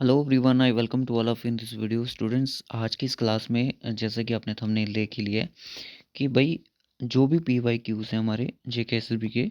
Hello everyone, I welcome to all of in this video students. आज की इस class में जैसा कि आपने थंबनेल देख ही लिया है कि भाई जो भी पी वाई क्यूज़ हैं हमारे जेके एसएसबी के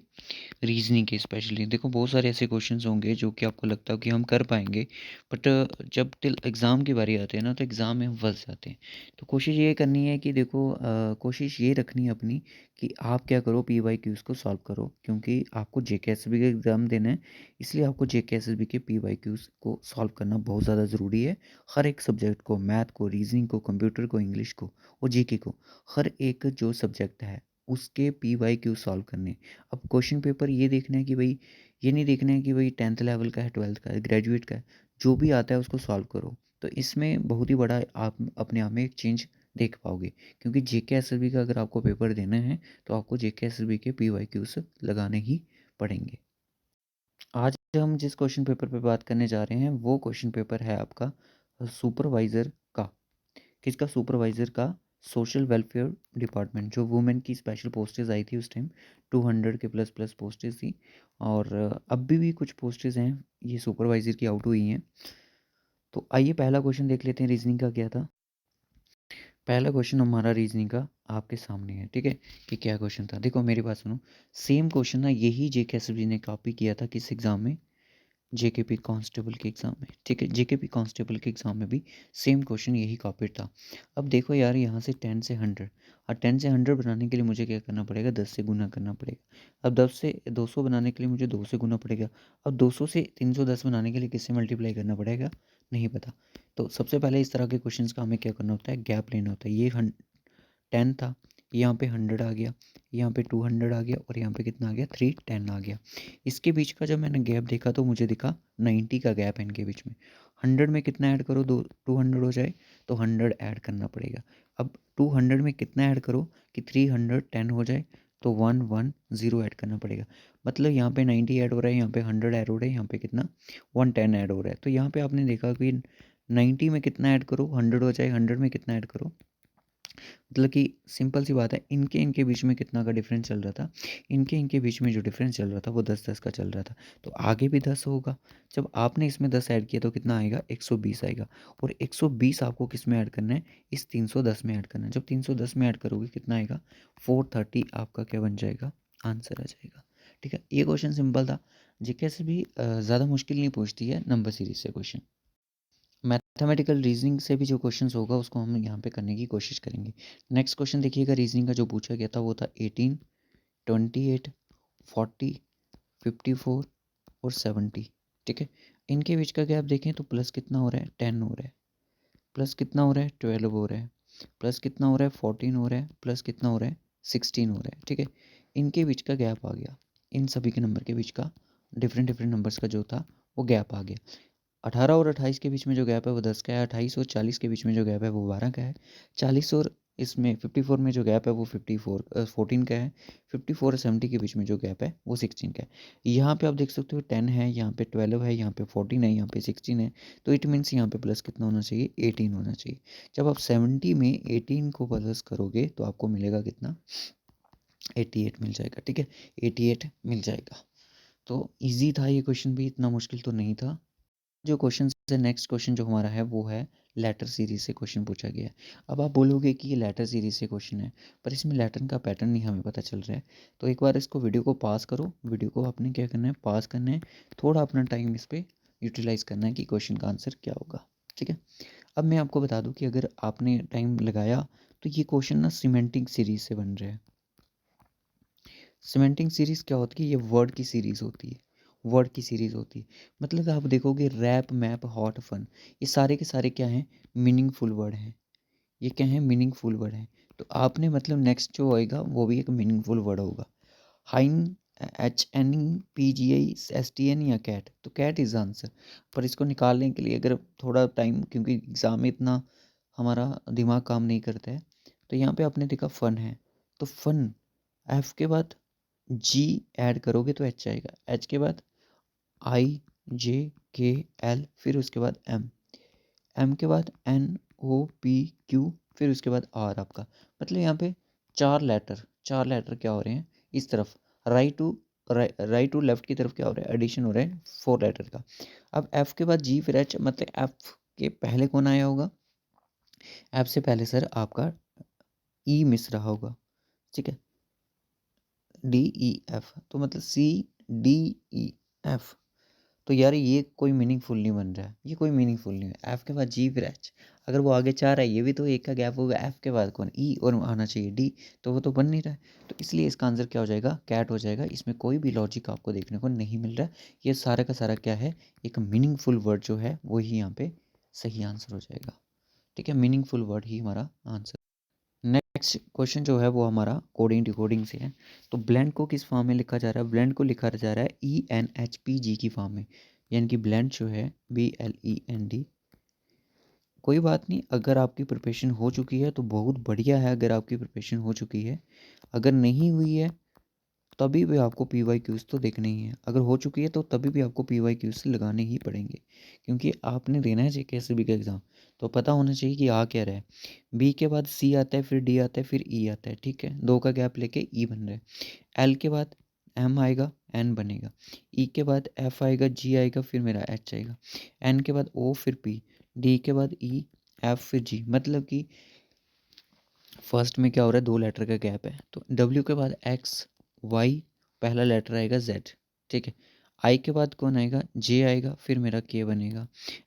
रीजनिंग के, स्पेशली देखो बहुत सारे ऐसे क्वेश्चंस होंगे जो कि आपको लगता है कि हम कर पाएंगे, बट जब टिल एग्ज़ाम की बारी आती है ना तो एग्ज़ाम में हम फंस जाते हैं। तो कोशिश ये करनी है कि देखो कोशिश ये रखनी है अपनी कि आप क्या करो, पी वाई क्यूज़ को सॉल्व करो, क्योंकि आपको जेके एसएसबी का एग्ज़ाम देना है। इसलिए आपको जेके एसएसबी के पी वाई क्यूज़ को सॉल्व करना बहुत ज़्यादा ज़रूरी है। हर एक सब्जेक्ट को, मैथ को, रीजनिंग को, कंप्यूटर को, इंग्लिश को और जीके को, हर एक जो सब्जेक्ट है उसके पी वाई क्यू सॉल्व करने। अब क्वेश्चन पेपर ये देखना है कि भाई, ये नहीं देखना है कि भाई 10th लेवल का है, 12th का है, ग्रेजुएट का है, जो भी आता है उसको सॉल्व करो। तो इसमें बहुत ही बड़ा आप अपने आप में एक चेंज देख पाओगे, क्योंकि जेके एसएसबी का अगर आपको पेपर देना है तो आपको जेके एसएसबी के पी वाई क्यूज लगाने ही पड़ेंगे। आज हम जिस क्वेश्चन पेपर पे बात करने जा रहे हैं वो क्वेश्चन पेपर है आपका सुपरवाइज़र का। किसका? सुपरवाइज़र का। सोशल वेलफेयर डिपार्टमेंट, जो वुमेन की स्पेशल पोस्टेज आई थी उस टाइम, 200 के प्लस प्लस पोस्टेज थी। और अब भी कुछ पोस्टेज हैं ये सुपरवाइज़र की आउट हुई हैं। तो आइए पहला क्वेश्चन देख लेते हैं रीजनिंग का क्या था। पहला क्वेश्चन हमारा रीजनिंग का आपके सामने है, ठीक है। कि क्या क्वेश्चन था, देखो मेरी बात सुनो। सेम क्वेश्चन ना यही जेकेएसएसबी ने कॉपी किया था किस एग्ज़ाम में? जेकेपी कांस्टेबल के एग्ज़ाम में, ठीक है। जेकेपी कांस्टेबल के एग्ज़ाम में भी सेम क्वेश्चन यही कॉपी था। अब देखो यार, यहाँ से 10 से 100, और 10 से 100 बनाने के लिए मुझे क्या करना पड़ेगा? 10 से गुना करना पड़ेगा। अब 10 से 200 बनाने के लिए मुझे 2 से गुना पड़ेगा। अब 200 से 310 बनाने के लिए किससे मल्टीप्लाई करना पड़ेगा? नहीं पता। तो सबसे पहले इस तरह के क्वेश्चंस का हमें क्या करना होता है? गैप लेना होता है। ये 10 था, यहाँ पे 100 आ गया, यहाँ पे 200 आ गया, और यहाँ पे कितना आ गया? 310 आ गया। इसके बीच का जब मैंने गैप देखा तो मुझे दिखा 90 का गैप है इनके बीच में। 100 में कितना ऐड करो? 200 हो जाए तो 100 ऐड करना पड़ेगा। अब 200 में कितना ऐड करो कि 310 हो जाए? तो 110 ऐड करना पड़ेगा। मतलब यहाँ पे 90 ऐड हो रहा है, यहाँ पे 100 ऐड हो रहा है, यहाँ पे कितना? 110 ऐड हो रहा है। तो यहाँ पे आपने देखा कि 90 में कितना ऐड करो? 100 हो जाए। 100 में कितना ऐड करो? मतलब कि सिंपल सी बात है, इनके इनके बीच में कितना का डिफरेंस चल रहा था? इनके इनके बीच में जो डिफरेंस चल रहा था वो 10-10 का चल रहा था। तो आगे भी 10 होगा। जब आपने इसमें 10 ऐड किया तो कितना आएगा? 120 आएगा। और 120 आपको किस में ऐड करना है? इस 310 में ऐड करना है। जब 310 में ऐड करोगे कितना आएगा? 430 आपका क्या बन जाएगा? आंसर आ जाएगा। ठीक है, ये क्वेश्चन सिंपल था। जीके से भी ज़्यादा मुश्किल नहीं पूछती है नंबर सीरीज से क्वेश्चन। मैथमेटिकल रीजनिंग से भी जो क्वेश्चंस होगा उसको हम यहाँ पे करने की कोशिश करेंगे। नेक्स्ट क्वेश्चन देखिएगा, रीजनिंग का जो पूछा गया था वो था 18, 28, 40, 54 और 70। ठीक है, इनके बीच का गैप देखें तो प्लस कितना हो रहा है? 10 हो रहा है। प्लस कितना हो रहा है? 12 हो रहा है। प्लस कितना हो रहा है? 14 हो रहा है। प्लस कितना हो रहा है? 16 हो रहा है। ठीक है, इनके बीच का गैप आ गया। इन सभी के नंबर के बीच का, डिफरेंट डिफरेंट नंबर्स का जो था वो गैप आ गया। 18 और 28 के बीच में जो गैप है वो 10 का है। 28 और 40 के बीच में जो गैप है वो 12 का है। 40 और इसमें 54 में जो गैप है वो 14 का है। 54 और 70 के बीच में जो गैप है वो 16 का है। यहाँ पे आप देख सकते हो 10 है, यहाँ पे 12 है, यहाँ पे 14 है, यहाँ पे 16 है। तो इट मीन्स यहाँ पे प्लस कितना होना चाहिए? 18 होना चाहिए। जब आप 70 में 18 को प्लस करोगे तो आपको मिलेगा कितना? 88 मिल जाएगा। ठीक है, 88 मिल जाएगा। तो ईजी था ये क्वेश्चन भी, इतना मुश्किल तो नहीं था। जो क्वेश्चन है, नेक्स्ट क्वेश्चन जो हमारा है वो है लेटर सीरीज से क्वेश्चन पूछा गया है। अब आप बोलोगे कि ये लेटर सीरीज से क्वेश्चन है, पर इसमें लेटर का पैटर्न नहीं हमें पता चल रहा है। तो एक बार इसको वीडियो को पास करो। वीडियो को आपने क्या करना है? पास करना है। थोड़ा अपना टाइम इस पर यूटिलाइज करना है कि क्वेश्चन का आंसर क्या होगा। ठीक है, अब मैं आपको बता दूं कि अगर आपने टाइम लगाया तो ये क्वेश्चन ना सीमेंटिंग सीरीज से बन रहा है। सीमेंटिंग सीरीज़ क्या होती है? ये वर्ड की सीरीज़ होती है। वर्ड की सीरीज़ होती है। मतलब आप देखोगे रैप, मैप, हॉट, फन, ये सारे के सारे क्या हैं? मीनिंगफुल वर्ड हैं। ये क्या है? मीनिंगफुल वर्ड हैं। तो आपने मतलब नेक्स्ट जो होएगा वो भी एक मीनिंगफुल वर्ड होगा। हाइन, HNEPGI STN या कैट, तो कैट इज़ आंसर। पर इसको निकालने के लिए अगर थोड़ा टाइम, क्योंकि एग्ज़ाम में इतना हमारा दिमाग काम नहीं करता है, तो यहाँ पे आपने देखा फन है, तो फन, एफ के बाद जी ऐड करोगे तो एच आएगा। एच के बाद IJKL, फिर उसके बाद एम, एम के बाद NOPQ, फिर उसके बाद आर आपका। मतलब यहाँ पे चार लेटर क्या हो रहे हैं इस तरफ? Right to right to left की तरफ क्या हो रहा है, एडिशन हो रहा है 4 लेटर का। अब एफ के बाद जी फिर एच, मतलब एफ के पहले कौन आया होगा, एफ से पहले सर आपका ई मिस रहा होगा, ठीक है, डी ई एफ, तो मतलब सी डी ई एफ। तो यार ये कोई मीनिंगफुल नहीं बन रहा है, ये कोई मीनिंगफुल नहीं है। एफ के बाद जी फिर एच, अगर वो आगे चाह रहा है, ये भी तो एक का गैप होगा, एफ के बाद कौन, ई और आना चाहिए डी, तो वो तो बन नहीं रहा है। तो इसलिए इसका आंसर क्या हो जाएगा, कैट हो जाएगा। इसमें कोई भी लॉजिक आपको देखने को नहीं मिल रहा है। ये सारा का सारा क्या है, एक मीनिंगफुल वर्ड जो है वही यहाँ पे सही आंसर हो जाएगा, ठीक है, मीनिंगफुल वर्ड ही हमारा आंसर। नेक्स्ट क्वेश्चन जो है वो हमारा कोडिंग डिकोडिंग से है। तो ब्लेंड को किस फॉर्म में लिखा जा रहा है, ब्लेंड को लिखा जा रहा है ENHPG की फॉर्म में, यानी कि ब्लेंड जो है BLEND। कोई बात नहीं, अगर आपकी प्रिपरेशन हो चुकी है तो बहुत बढ़िया है, अगर आपकी प्रिपरेशन हो चुकी है, अगर नहीं हुई है तभी भी आपको PYQs तो देखने ही है, अगर हो चुकी है तो तभी भी आपको PYQs लगाने ही पड़ेंगे, क्योंकि आपने देना है JKSB का एग्ज़ाम, तो पता होना चाहिए कि आ क्या रहा है। बी के बाद सी आता है, फिर डी आता है, फिर ई आता है, ठीक है, 2 का गैप लेके ई बन रहा है। एल के बाद एम आएगा, एन बनेगा, ई के बाद एफ आएगा, जी आएगा, फिर मेरा एच आएगा, एन के बाद ओ, फिर पी, डी के बाद ई, एफ, फिर जी, मतलब कि फर्स्ट में क्या हो रहा है, 2 लेटर का गैप है। तो डब्ल्यू के बाद एक्स, वाई, पहला लेटर आएगा जेड, ठीक है, आई के बाद कौन आएगा, जे आएगा, फिर मेरा के बनेगा,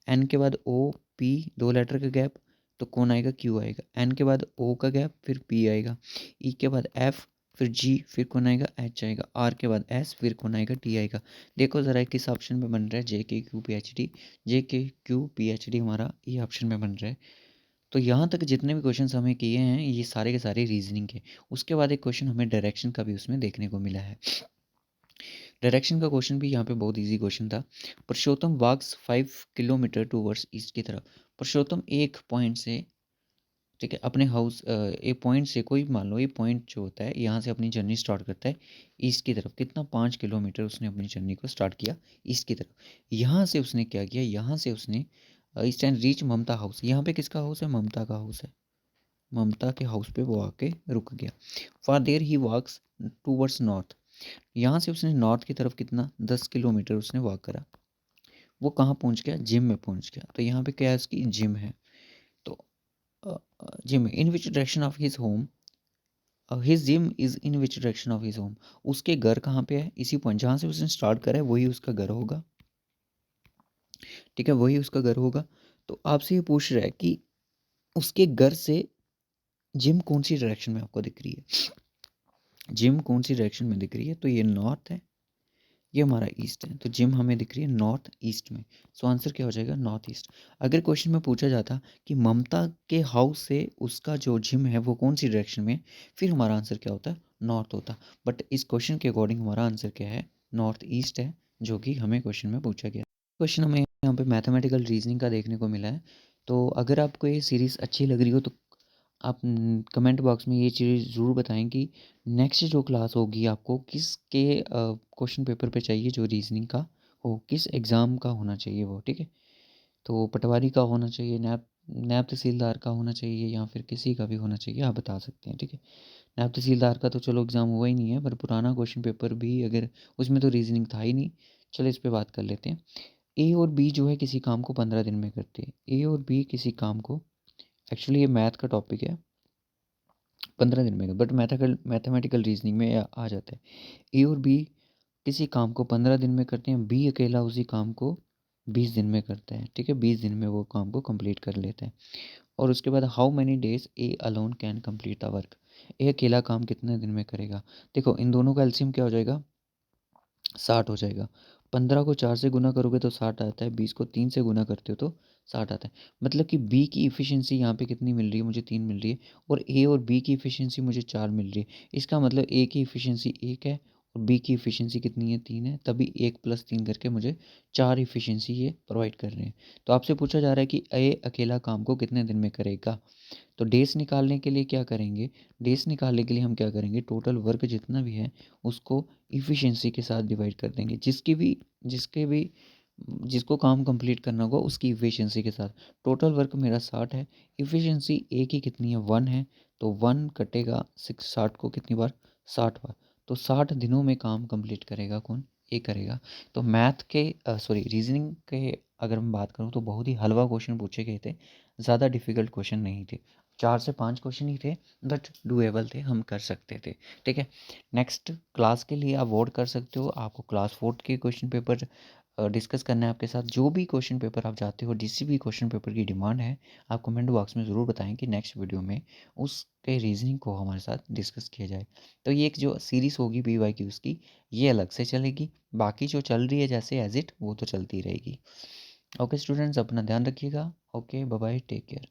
एन के बाद ओ, पी, 2 लेटर का गैप, तो कौन आएगा, क्यू आएगा, एन के बाद ओ का गैप, फिर पी आएगा, ई के बाद एफ, फिर जी, फिर कौन आएगा, एच आएगा, आर के बाद एस, फिर कौन आएगा, टी आएगा। देखो ज़रा किस ऑप्शन में बन रहा है, JKQPHD, JKQPHD हमारा ये ऑप्शन में बन रहा है। तो यहाँ तक जितने भी क्वेश्चंस हमें किए हैं ये सारे के सारे रीजनिंग के। उसके बाद एक क्वेश्चन हमें डायरेक्शन का भी उसमें देखने को मिला है। डायरेक्शन का क्वेश्चन भी यहाँ पे बहुत इजी क्वेश्चन था। पुरुषोत्तम वॉक्स 5 किलोमीटर टूवर्ड्स ईस्ट की तरफ। पुरुषोत्तम एक पॉइंट से, ठीक है, अपने हाउस एक पॉइंट से, कोई मान लो ये पॉइंट जो होता है यहाँ से अपनी जर्नी स्टार्ट करता है ईस्ट की तरफ, कितना 5 किलोमीटर उसने अपनी जर्नी को स्टार्ट किया ईस्ट की तरफ। यहाँ से उसने क्या किया, यहाँ से उसने east end reach Mamta house. यहाँ पे किसका हाउस है, ममता का हाउस है, ममता के हाउस पे वो आके रुक गया। For there he walks towards north. यहाँ से उसने नॉर्थ की तरफ कितना 10 किलोमीटर उसने वॉक करा। वो कहाँ पहुँच गया, जिम में पहुँच गया। तो यहाँ पे क्या है, उसकी जिम है। तो gym in which direction of his home, his gym is in which direction of his home. उसके घर कहाँ पे है, इसी पॉइंट जहाँ से उसने स्टार्ट करा है वही उसका घर होगा, ठीक है, वही उसका घर होगा। तो आपसे ये पूछ रहा है कि उसके घर से जिम कौन सी डायरेक्शन में आपको दिख रही है, जिम कौन सी डायरेक्शन में दिख रही है, तो ये नॉर्थ है, ये हमारा ईस्ट है। तो जिम हमें दिख रही है नॉर्थ ईस्ट में। सो आंसर क्या हो जाएगा, नॉर्थ ईस्ट। अगर क्वेश्चन में पूछा जाता कि ममता के हाउस से उसका जो जिम है वो कौन सी डायरेक्शन में, फिर हमारा आंसर क्या होता, नॉर्थ होता। बट इस क्वेश्चन के अकॉर्डिंग हमारा आंसर क्या है, नॉर्थ ईस्ट है, जो कि हमें क्वेश्चन में पूछा गया। क्वेश्चन हमें यहाँ पे मैथमेटिकल रीजनिंग का देखने को मिला है। तो अगर आपको ये सीरीज़ अच्छी लग रही हो तो आप कमेंट बॉक्स में ये चीज़ ज़रूर बताएं कि नेक्स्ट जो क्लास होगी आपको किसके क्वेश्चन पेपर पे चाहिए, जो रीजनिंग का हो, किस एग्ज़ाम का होना चाहिए वो, ठीक है। तो पटवारी का होना चाहिए, नैब नैब तहसीलदार का होना चाहिए, या फिर किसी का भी होना चाहिए, आप बता सकते हैं, ठीक है। नैब तहसीलदार का तो चलो एग्ज़ाम हुआ ही नहीं है, पर पुराना क्वेश्चन पेपर भी अगर उसमें तो रीजनिंग था ही नहीं। चलो इस पर बात कर लेते हैं। ए और बी जो है किसी काम को 15 दिन में करते हैं। ए और बी किसी काम को, एक्चुअली ये मैथ का टॉपिक है, 15 दिन में, बट मैथमेटिकल रीजनिंग में आ जाता है। ए और बी किसी काम को 15 दिन में करते हैं, बी अकेला उसी काम को 20 दिन में करता है, ठीक है, 20 दिन में वो काम को कंप्लीट कर लेता है। और उसके बाद how many days A alone can complete the work. A अकेला काम कितने दिन में करेगा। देखो इन दोनों का एलसीएम क्या हो जाएगा, 60 हो जाएगा। 15 को 4 से गुना करोगे तो 60 आता है, 20 को 3 से गुना करते हो तो 60 आता है। मतलब कि बी की इफ़िशिएंसी यहाँ पे कितनी मिल रही है, मुझे 3 मिल रही है, और ए और बी की इफ़िशिएंसी मुझे 4 मिल रही है। इसका मतलब ए की इफ़िशिएंसी 1 है और बी की इफ़िशिएंसी कितनी है, 3 है, तभी 1 + 3 करके मुझे 4 इफ़िशिएंसी ये प्रोवाइड कर रहे हैं। तो आपसे पूछा जा रहा है कि ए अकेला काम को कितने दिन में करेगा। तो डेज़ निकालने के लिए क्या करेंगे, डेज़ निकालने के लिए हम क्या करेंगे, टोटल वर्क जितना भी है उसको इफ़िशिएंसी के साथ डिवाइड कर देंगे, जिसके भी जिसको काम कंप्लीट करना होगा उसकी इफ़िशिएंसी के साथ। टोटल वर्क मेरा 60 है, इफ़िशिएंसी ए की कितनी है, 1 है, तो 1 कटेगा 60 को कितनी बार, 60 बार। तो 60 दिनों में काम कंप्लीट करेगा कौन? ये करेगा। तो मैथ के रीजनिंग के अगर मैं बात करूँ तो बहुत ही हलवा क्वेश्चन पूछे गए थे, ज़्यादा डिफिकल्ट क्वेश्चन नहीं थे। 4 से 5 क्वेश्चन ही थे, बट डूएबल थे, हम कर सकते थे। ठीक है, नेक्स्ट क्लास के लिए आप वोट कर सकते हो। आपको क्लास 4 के क्वेश्चन पेपर डिस्कस करना है आपके साथ। जो भी क्वेश्चन पेपर आप चाहते हो, जिस भी क्वेश्चन पेपर की डिमांड है, आप कमेंट बॉक्स में ज़रूर बताएं कि नेक्स्ट वीडियो में उसके रीजनिंग को हमारे साथ डिस्कस किया जाए। तो ये एक जो सीरीज़ होगी PYQs की, ये अलग से चलेगी। बाकी जो चल रही है जैसे एज इट, वो तो चलती रहेगी। ओके स्टूडेंट्स, अपना ध्यान रखिएगा। Okay, bye bye, take care.